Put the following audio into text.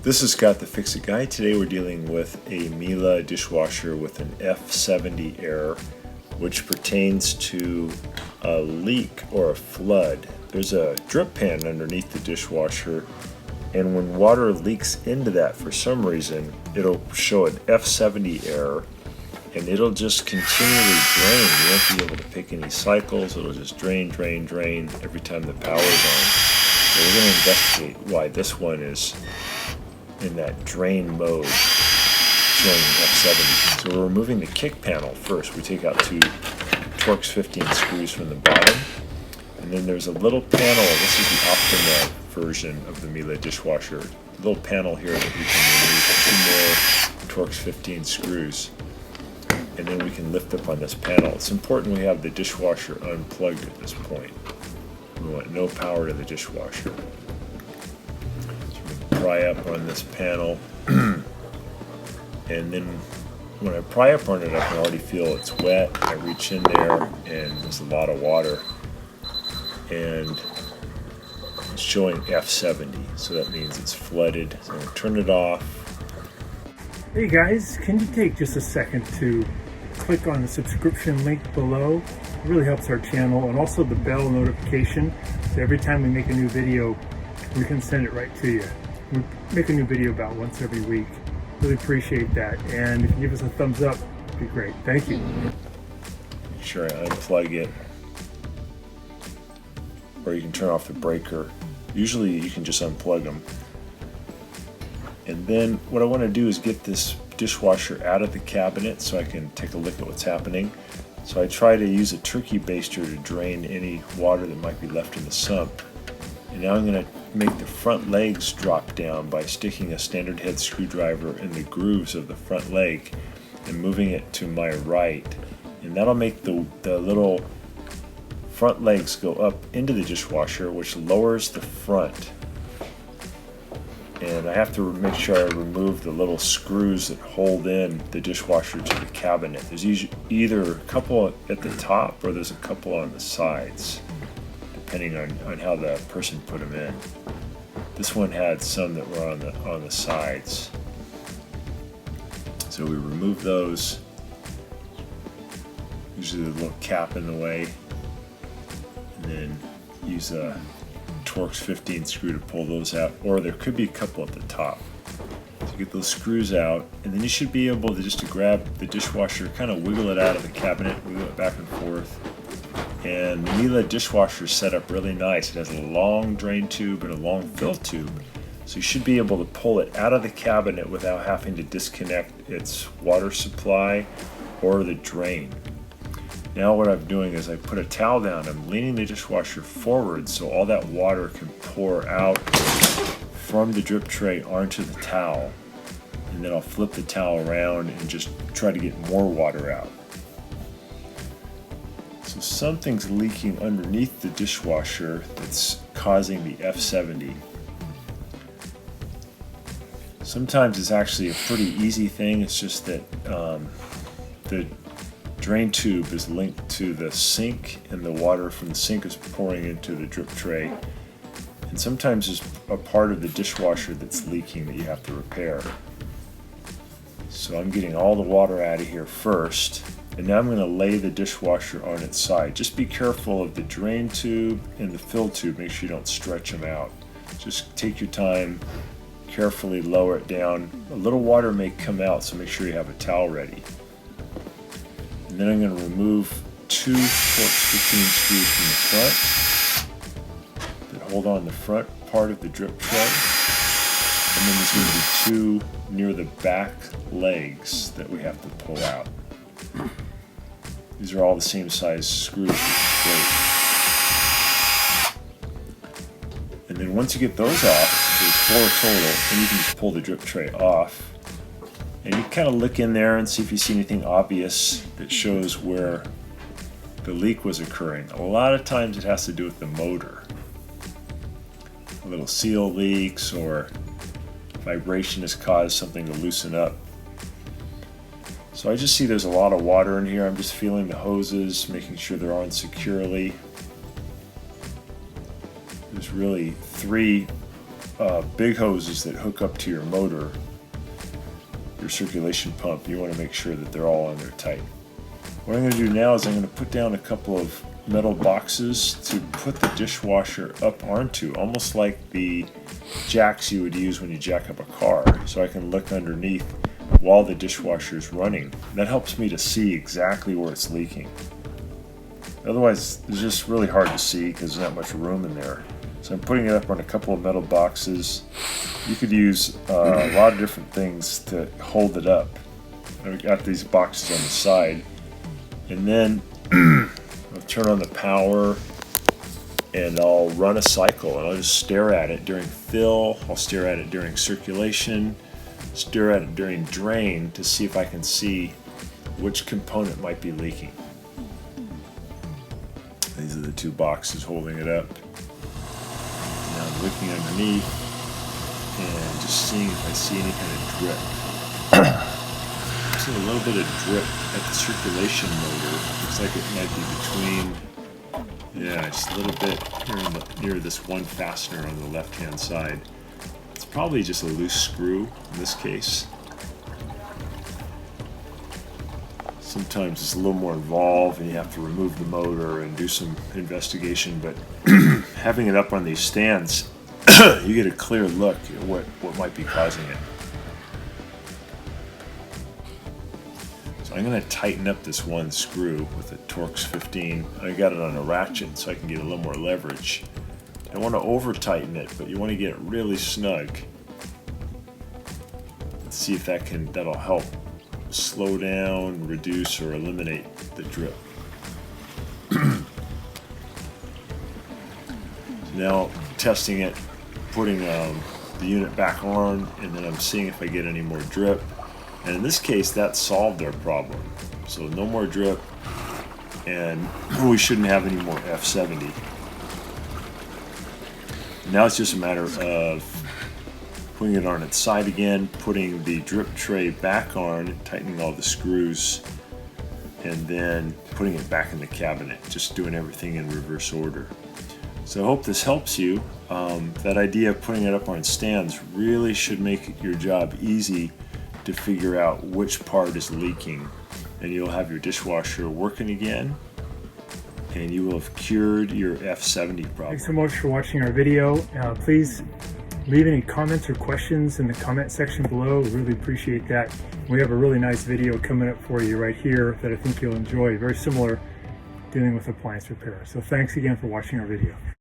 This is Scott the Fix-It Guy. Today we're dealing with a Miele dishwasher with an F70 error, which pertains to a leak or a flood. There's a drip pan underneath the dishwasher, and when water leaks into that for some reason, it'll show an F70 error, and it'll just continually drain. You won't be able to pick any cycles. It'll just drain every time the power's on. So we're going to investigate why this one is in that drain mode showing F70. So we're removing the kick panel first. We take out two Torx 15 screws from the bottom, and then there's a little panel. This is the Optima version of the Miele dishwasher. A little panel here that we can remove 2 more Torx 15 screws, and then we can lift up on this panel. It's important we have the dishwasher unplugged at this point. We want no power to the dishwasher. Pry up on this panel, and then when I pry up on it, I can already feel it's wet. I reach in there and there's a lot of water, and it's showing F70, so that means it's flooded. So I'm going to turn it off. Hey guys, can you take just a second to click on the subscription link below? It really helps our channel, and also the bell notification, so every time we make a new video we can send it right to you. We make a new video about once every week. Really appreciate that, and if you give us a thumbs up, it'd be great. Thank you. Make sure I unplug it, or you can turn off the breaker. Usually you can just unplug them. And then what I want to do is get this dishwasher out of the cabinet so I can take a look at what's happening. So I try to use a turkey baster to drain any water that might be left in the sump. And now I'm going to make the front legs drop down by sticking a standard head screwdriver in the grooves of the front leg and moving it to my right. And that'll make the little front legs go up into the dishwasher, which lowers the front. And I have to make sure I remove the little screws that hold in the dishwasher to the cabinet. There's either a couple at the top or there's a couple on the sides, depending on how the person put them in. This one had some that were on the sides. So we remove those. Usually the little cap in the way, and then use a Torx 15 screw to pull those out, or there could be a couple at the top. So get those screws out, and then you should be able to just grab the dishwasher, kind of wiggle it out of the cabinet, wiggle it back and forth. And the Miele dishwasher is set up really nice. It has a long drain tube and a long fill tube, so you should be able to pull it out of the cabinet without having to disconnect its water supply or the drain. Now what I'm doing is I put a towel down. I'm leaning the dishwasher forward so all that water can pour out from the drip tray onto the towel, and then I'll flip the towel around and just try to get more water out. So something's leaking underneath the dishwasher that's causing the F70. Sometimes it's actually a pretty easy thing. It's just that the drain tube is linked to the sink, and the water from the sink is pouring into the drip tray. And sometimes there's a part of the dishwasher that's leaking that you have to repair. So I'm getting all the water out of here first. And now I'm going to lay the dishwasher on its side. Just be careful of the drain tube and the fill tube. Make sure you don't stretch them out. Just take your time, carefully lower it down. A little water may come out, so make sure you have a towel ready. And then I'm going to remove 2 Torx 15 screws from the front that hold on the front part of the drip tray. And then there's going to be 2 near the back legs that we have to pull out. These are all the same size screws, which is great. And then once you get those off, there's 4 total, and you can just pull the drip tray off. And you kind of look in there and see if you see anything obvious that shows where the leak was occurring. A lot of times it has to do with the motor. A little seal leaks, or vibration has caused something to loosen up. So I just see there's a lot of water in here. I'm just feeling the hoses, making sure they're on securely. There's really 3 big hoses that hook up to your motor, your circulation pump, you want to make sure that they're all on there tight. What I'm going to do now is I'm going to put down a couple of metal boxes to put the dishwasher up onto, almost like the jacks you would use when you jack up a car, so I can look underneath while the dishwasher is running. That helps me to see exactly where it's leaking. Otherwise, it's just really hard to see because there's not much room in there. So I'm putting it up on a couple of metal boxes. You could use a lot of different things to hold it up. I've got these boxes on the side. And then I'll turn on the power and I'll run a cycle and I'll just stare at it during fill, I'll stare at it during circulation, stare at it during drain to see if I can see which component might be leaking. These are the two boxes holding it up. Now I'm looking underneath and just seeing if I see any kind of drip. I'm seeing a little bit of drip at the circulation motor. Looks like it might be between, yeah, just a little bit near this one fastener on the left-hand side. It's probably just a loose screw in this case. Sometimes it's a little more involved and you have to remove the motor and do some investigation, but having it up on these stands, you get a clear look at what might be causing it. So I'm going to tighten up this one screw with a Torx 15. I got it on a ratchet so I can get a little more leverage. I don't want to over tighten it, but you want to get it really snug. Let's see if that'll help slow down, reduce, or eliminate the drip. Now testing it, putting the unit back on, and then I'm seeing if I get any more drip. And in this case, that solved our problem. So no more drip, and we shouldn't have any more F70. Now it's just a matter of putting it on its side again, putting the drip tray back on, tightening all the screws, and then putting it back in the cabinet, just doing everything in reverse order. So I hope this helps you. That idea of putting it up on stands really should make your job easy to figure out which part is leaking, and you'll have your dishwasher working again, and you will have cured your F70 problem. Thanks so much for watching our video. Please leave any comments or questions in the comment section below. We really appreciate that. We have a really nice video coming up for you right here that I think you'll enjoy. Very similar, dealing with appliance repair. So thanks again for watching our video.